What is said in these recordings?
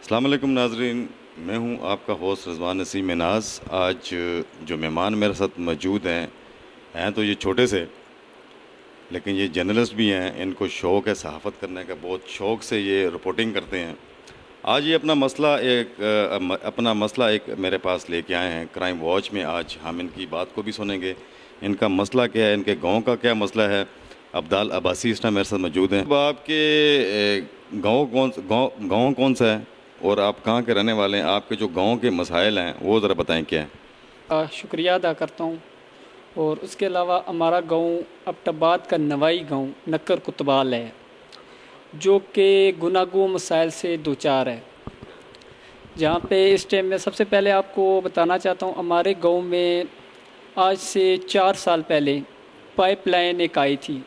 अस्सलाम वालेकुम नाज़रीन, मैं हूं आपका होस्ट रिज़वान नसीम नाज। आज जो मेहमान मेरे साथ मौजूद हैं तो ये छोटे से, लेकिन ये जर्नलिस्ट भी हैं। इनको शौक़ है सहाफ़त करने का, बहुत शौक़ से ये रिपोर्टिंग करते हैं। आज ये अपना मसला एक मेरे पास लेके आए हैं क्राइम वॉच में। आज हम इनकी बात को भी सुनेंगे, इनका मसला क्या है, इनके गाँव का क्या मसला है। अब्दाल अब्बासी इस टाइम मेरे साथ मौजूद हैं। अब आपके गाँव कौन सा है और आप कहाँ के रहने वाले हैं? आपके जो गाँव के मसाइल हैं वो ज़रा बताएं क्या है। शुक्रिया अदा करता हूँ। और उसके अलावा हमारा गांव अब्टाबाद का नवाई गांव नक्कर कुतबाल है, जो कि गुनागो मसाइल से दो चार है। जहाँ पे इस टाइम में सबसे पहले आपको बताना चाहता हूँ, हमारे गांव में आज से 4 साल पहले पाइपलाइन एक आई थी,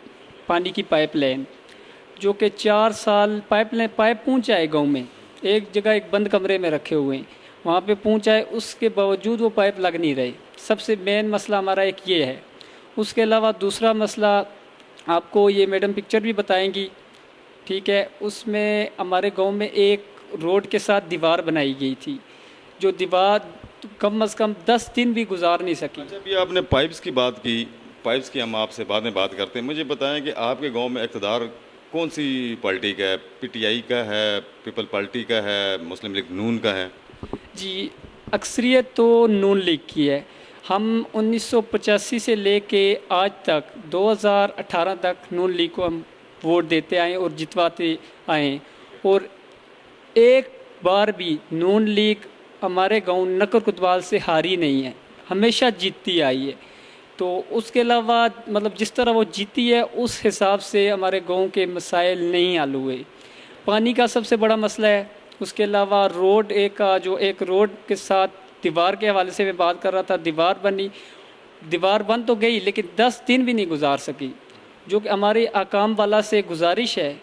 पानी की पाइपलाइन, जो कि 4 साल पाइप पहुँचा है गाँव में। एक जगह एक बंद कमरे में रखे हुए हैं, वहाँ पे पहुँचा है, उसके बावजूद वो पाइप लग नहीं रही। सबसे मेन मसला हमारा एक ये है। उसके अलावा दूसरा मसला आपको ये मैडम पिक्चर भी बताएंगी, ठीक है। उसमें हमारे गांव में एक रोड के साथ दीवार बनाई गई थी, जो दीवार कम से कम 10 दिन भी गुजार नहीं सकी। अच्छा, अभी आपने पाइप्स की बात की, पाइप्स की हम आपसे बाद में बात करते हैं। मुझे बताएं कि आपके गांव में इक़्तिदार कौन सी पार्टी का है? पीटीआई का है, पीपल पार्टी का है, मुस्लिम लीग नून का है? जी, अक्सरियत तो नून लीग की है। हम 1985 से लेके आज तक 2018 तक नून लीग को हम वोट देते आए और जितवाते आए, और एक बार भी नून लीग हमारे गांव नक्कर कुतबाल से हारी नहीं है, हमेशा जीतती आई है। तो उसके अलावा मतलब जिस तरह वो जीती है उस हिसाब से हमारे गांव के मसाइल नहीं हल हुए। पानी का सबसे बड़ा मसला है। उसके अलावा रोड एक रोड के साथ दीवार के हवाले से मैं बात कर रहा था, दीवार बन तो गई लेकिन 10 दिन भी नहीं गुजार सकी। जो कि हमारे आकाम वाला से गुजारिश है,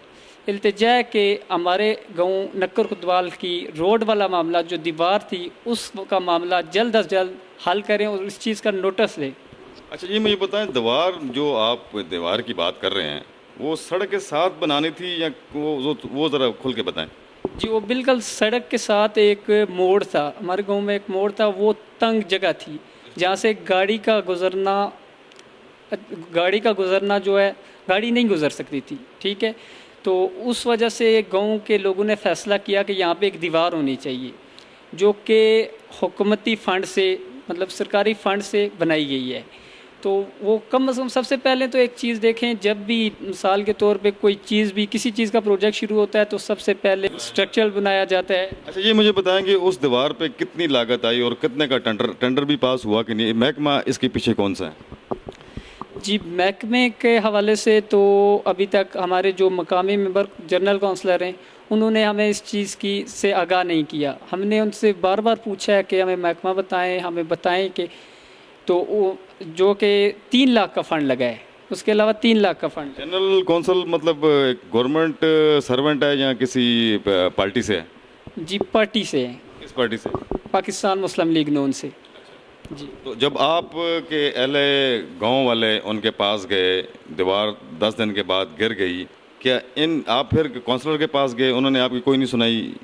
इल्तिजा है कि हमारे गांव नक्कर कुतबाल की रोड वाला मामला, जो दीवार थी, उसका मामला जल्द अज जल्द हल करें और इस चीज़ का नोटिस लें। अच्छा, ये मुझे बताएं, दीवार की बात कर रहे हैं, वो सड़क के साथ बनानी थी या वो ज़रा खुल के बताएं। जी, वो बिल्कुल सड़क के साथ एक मोड़ था, हमारे गांव में एक मोड़ था, वो तंग जगह थी जहाँ से गाड़ी का गुज़रना जो है, गाड़ी नहीं गुज़र सकती थी, ठीक है। तो उस वजह से गांव के लोगों ने फ़ैसला किया कि यहाँ पे एक दीवार होनी चाहिए, जो कि हुकूमती फ़ंड से, मतलब सरकारी फ़ंड से बनाई गई है। तो वो कम से कम सबसे पहले तो एक चीज़ देखें, जब भी मिसाल के तौर पे कोई चीज़ भी, किसी चीज़ का प्रोजेक्ट शुरू होता है तो सबसे पहले स्ट्रक्चर बनाया जाता है। अच्छा, ये मुझे बताएंगे उस दीवार पे कितनी लागत आई और कितने का टेंडर भी पास हुआ कि नहीं? महकमा इसके पीछे कौन सा है? जी, महकमे के हवाले से तो अभी तक हमारे जो मकामी मेंबर जनरल काउंसलर हैं, उन्होंने हमें इस चीज़ की से आगाह नहीं किया। हमने उनसे बार बार पूछा है कि हमें महकमा बताएं, हमें बताएं कि, तो वो जो कि 3 लाख का फ़ंड लगा है, उसके अलावा 3 लाख का फ़ंड। जनरल कौंसल मतलब गवर्नमेंट सर्वेंट है या किसी पार्टी से है? जी, पार्टी से है, किस पार्टी से? पाकिस्तान मुस्लिम लीग नून से। जी, तो जब आप के एलए गांव वाले उनके पास गए, दीवार 10 दिन के बाद गिर गई, क्या आप फिर काउंसलर के पास गए, उन्होंने आपकी कोई नहीं सुनाई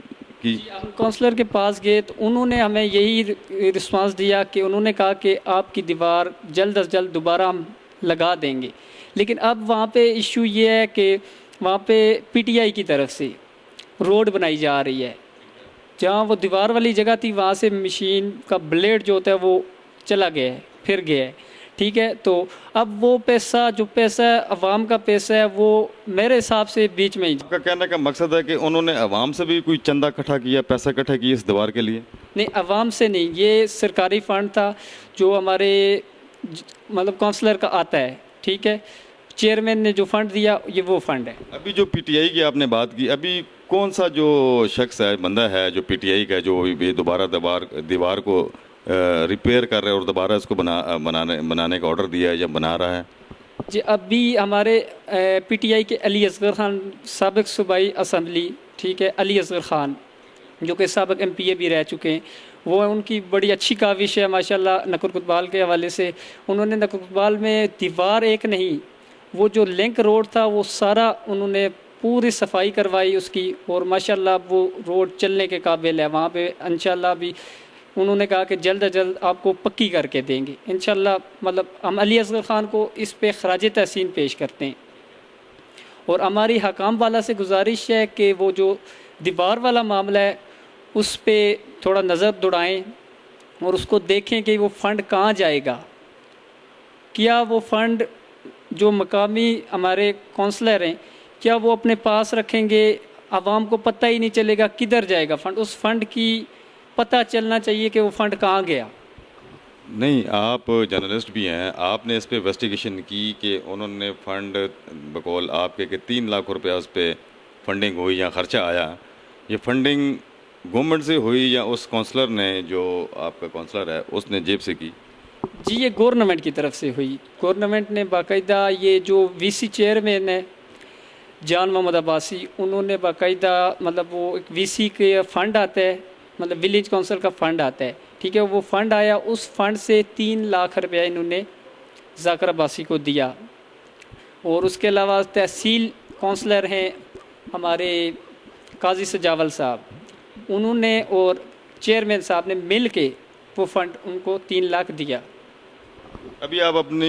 कि? हम काउंसलर के पास गए तो उन्होंने हमें यही रिस्पांस दिया कि उन्होंने कहा कि आपकी दीवार जल्द अज जल्द दोबारा हम लगा देंगे। लेकिन अब वहाँ पे इशू ये है कि वहाँ पे पीटीआई की तरफ से रोड बनाई जा रही है, जहाँ वो दीवार वाली जगह थी वहाँ से मशीन का ब्लेड जो होता है वो चला गया है, फिर गया है, ठीक है। तो अब वो जो पैसा है, अवाम का पैसा है, वो मेरे हिसाब से बीच में ही। आपका कहने का मकसद है कि उन्होंने अवाम से भी कोई चंदा इकट्ठा किया, पैसा इकट्ठा किया इस दीवार के लिए? नहीं, अवाम से नहीं, ये सरकारी फ़ंड था जो हमारे मतलब काउंसलर का आता है, ठीक है। चेयरमैन ने जो फ़ंड दिया ये वो फ़ंड है। अभी जो पीटीआई की आपने बात की, अभी कौन सा जो शख्स है, बंदा है जो पीटीआई का, जो ये दोबारा दीवार को रिपेयर कर रहा है और दोबारा इसको बनाने का ऑर्डर दिया है या बना रहा है? जी, अभी हमारे पीटीआई के अली असगर खान, साबिक सूबाई असम्बली, ठीक है, अली असगर खान, जो कि साबिक एमपीए भी रह चुके हैं, वो उनकी बड़ी अच्छी काविश है माशाल्लाह नक्कर कुतबाल के हवाले से। उन्होंने नक्कर कुतबाल में दीवार एक नहीं, वो जो लिंक रोड था वो सारा उन्होंने पूरी सफाई करवाई उसकी, और माशाल्लाह वो रोड चलने के काबिल है। वहाँ पे इंशाल्लाह भी उन्होंने कहा कि जल्द अज जल्द आपको पक्की करके देंगे इंशाल्लाह। मतलब हम अली असगर ख़ान को इस पे ख़राज तहसीन पेश करते हैं। और हमारी हकाम वाला से गुजारिश है कि वो जो दीवार वाला मामला है उस पे थोड़ा नज़र दौड़ाएं और उसको देखें कि वो फ़ंड कहाँ जाएगा। क्या वो फ़ंड जो मकामी हमारे काउंसलर हैं क्या वो अपने पास रखेंगे, आवाम को पता ही नहीं चलेगा किधर जाएगा फ़ंड। उस फ़ंड की पता चलना चाहिए कि वो फ़ंड कहाँ गया। नहीं, आप जर्नलिस्ट भी हैं, आपने इस पे इन्वेस्टिगेशन की कि उन्होंने फ़ंड बकौल आपके कि 3 लाख रुपया उस पर फंडिंग हुई या ख़र्चा आया, ये फंडिंग गवर्नमेंट से हुई या उस काउंसलर ने, जो आपका काउंसलर है, उसने जेब से की? जी ये गवर्नमेंट की तरफ से हुई। गवर्नमेंट ने बाकायदा, ये जो वीसी चेयरमैन है जान मोहम्मद अब्बासी, उन्होंने बाकायदा मतलब वो एक वीसी के फ़ंड आता है, मतलब विलेज काउंसिल का फ़ंड आता है, ठीक है, वो फ़ंड आया, उस फ़ंड से 3 लाख रुपया इन्होंने ज़ाकर अब्बासी को दिया। और उसके अलावा तहसील काउंसलर हैं हमारे काजी सजावल साहब, उन्होंने और चेयरमैन साहब ने मिल के वो फ़ंड उनको 3 लाख दिया। अभी आप अपने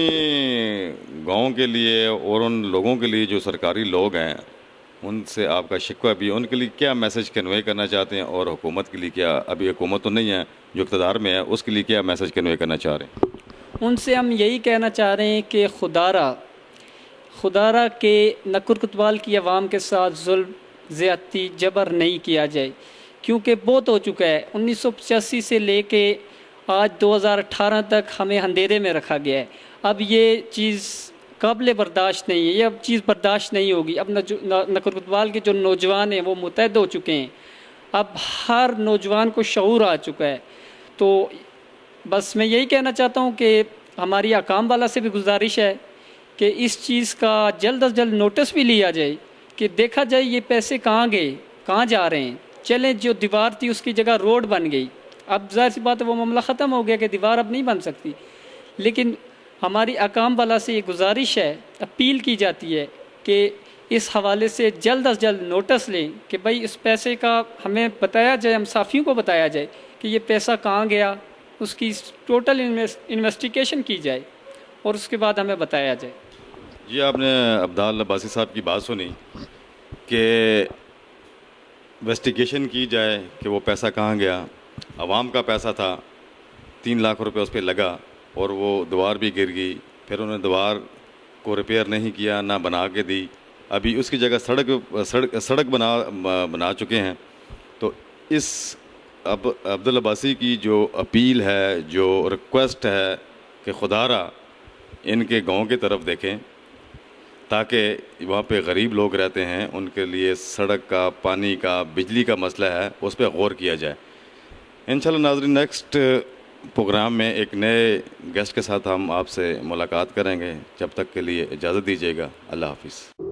गांव के लिए और उन लोगों के लिए जो सरकारी लोग हैं उनसे आपका शिकवा भी, उनके लिए क्या मैसेज कन्वे करना चाहते हैं, और हुकूमत के लिए क्या, अभी हुकूमत तो नहीं है जो इक़्तिदार में है, उसके लिए क्या मैसेज कन्वे करना चाह रहे हैं? उनसे हम यही कहना चाह रहे हैं कि खुदारा के नकुर कुतवाल की आवाम के साथ जुल्म, ज़्यादती, जबर नहीं किया जाए, क्योंकि बहुत हो चुका है। 1985 से लेके आज 2018 तक हमें अंधेरे में रखा गया है। अब ये चीज़ काबिल बर्दाश्त नहीं है, ये अब चीज़ बर्दाश्त नहीं होगी। अब नकुर कुतवाल के जो नौजवान हैं वो मुतहद हो चुके हैं, अब हर नौजवान को शऊर आ चुका है। तो बस मैं यही कहना चाहता हूँ कि हमारी हकाम वाला से भी गुजारिश है कि इस चीज़ का जल्द अज जल्द नोटिस भी लिया जाए कि देखा जाए ये पैसे कहाँ गए, कहाँ जा रहे हैं। चलें, जो दीवार थी उसकी जगह रोड बन गई, अब ज़ाहिर सी बात है वो मामला ख़त्म हो गया कि दीवार अब नहीं बन सकती। लेकिन हमारी हकाम वाला से ये गुजारिश है, अपील की जाती है कि इस हवाले से जल्द अज जल्द नोटिस लें कि भाई इस पैसे का हमें बताया जाए, हम साफ़ियों को बताया जाए कि ये पैसा कहाँ गया, उसकी टोटल इन्वेस्टिगेशन की जाए और उसके बाद हमें बताया जाए। जी, आपने अब्दाल अब्बासी साहब की बात सुनी कि इन्वेस्टिगेशन की जाए कि वो पैसा कहाँ गया। आवाम का पैसा था, 3 लाख रुपए उस पर लगा और वो दीवार भी गिर गई, फिर उन्होंने दीवार को रिपेयर नहीं किया, ना बना के दी, अभी उसकी जगह सड़क बना चुके हैं। तो इस अब अब्दुल अब्बासी की जो अपील है, जो रिक्वेस्ट है कि खुदारा इनके गांव की तरफ देखें, ताकि वहाँ पे गरीब लोग रहते हैं, उनके लिए सड़क का, पानी का, बिजली का मसला है, उस पर गौर किया जाए। इंशाल्लाह नाज़रीन, नेक्स्ट प्रोग्राम में एक नए गेस्ट के साथ हम आपसे मुलाकात करेंगे। जब तक के लिए इजाज़त दीजिएगा। अल्लाह हाफ़िज़।